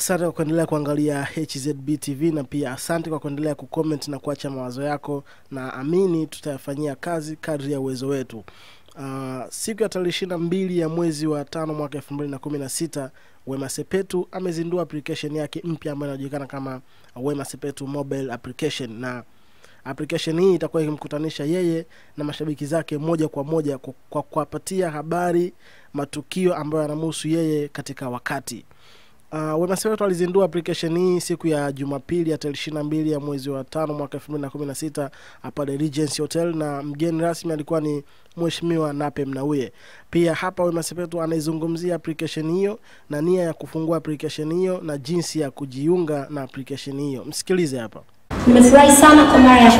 Asante kwa kuendelea kuangalia HZB TV na pia asante kwa kuendelea kucomment na kuacha mawazo yako, na amini tutayafanyia kazi kadri ya uwezo wetu. Siku ya tarehe 22 ya mwezi wa 5 mwaka 2016, Wema Sepetu amezindua application yake mpya ambayo inajulikana kama Wema Sepetu Mobile Application, na application hii itakuwa ikimkutanisha yeye na mashabiki zake moja kwa moja kwa kuwapatia habari, matukio ambayo yanamhusu yeye katika wakati. Wema Sepetu alizindua application hii siku ya Jumapili ya tarehe 22 ya mwezi wa 5 mwaka 2016 hapa The Regency Hotel, na mgeni rasmi alikuwa ni Mheshimiwa Nape Nnauye. Pia hapa Wema Sepetu anaizungumzia application hiyo na nia ya kufungua application hiyo na jinsi ya kujiunga na application hiyo. Msikilize hapa. Nimefurahi sana kwa mara ya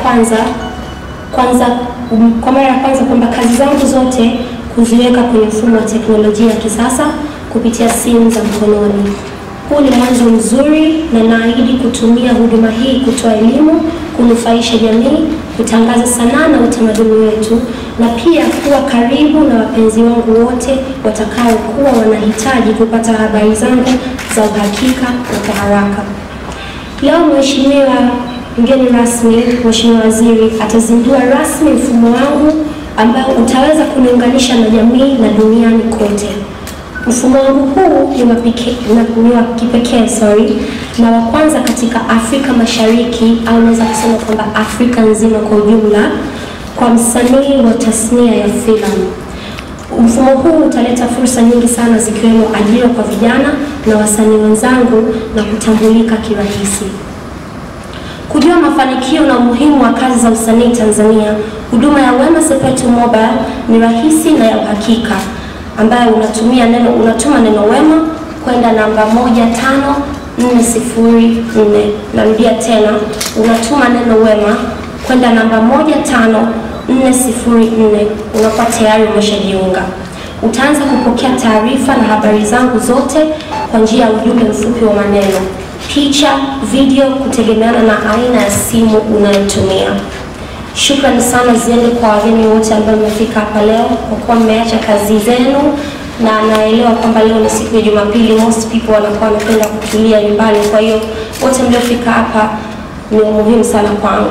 kwanza kwamba kazi zangu zote kuziweka kwenye mfumo wa teknolojia ya kisasa kupitia simu za mkononi. Huu ni mwanzo mzuri na naahidi kutumia huduma hii kutoa elimu, kunufaisha jamii, kutangaza sanaa na utamaduni wetu, na pia kuwa karibu na wapenzi wangu wote watakao kuwa wanahitaji kupata habari zangu za uhakika na kwa haraka. Leo Mheshimiwa mgeni rasmi, Mheshimiwa Waziri atazindua rasmi mfumo wangu ambao utaweza kuniunganisha na jamii na duniani kote. Mfumo wangu huu ni wa kipekee na wa kwanza katika Afrika Mashariki, au naweza kusema kwamba Afrika nzima kwa ujumla, kwa msanii wa tasnia ya filamu. Mfumo huu utaleta fursa nyingi sana, zikiwemo ajira kwa vijana na wasanii wenzangu na kutambulika kirahisi. Kujua mafanikio na umuhimu wa kazi za usanii Tanzania, huduma ya Wema Sepetu Mobile ni rahisi na ya uhakika, ambayo unatuma neno Wema kwenda namba 15404. Narudia tena, unatuma neno Wema kwenda namba 15404, unakuwa tayari umeshajiunga. Utaanza kupokea taarifa na habari zangu zote kwa njia ya ujumbe mfupi wa maneno, picha, video, kutegemeana na aina ya simu unayotumia. Shukrani sana ziende kwa wageni wote ambao mmefika hapa leo kwa kuwa mmeacha kazi zenu, na naelewa kwamba leo ni siku ya Jumapili, most people wanakuwa wanapenda kutulia nyumbani. Kwa hiyo wote mliofika hapa ni muhimu sana kwangu.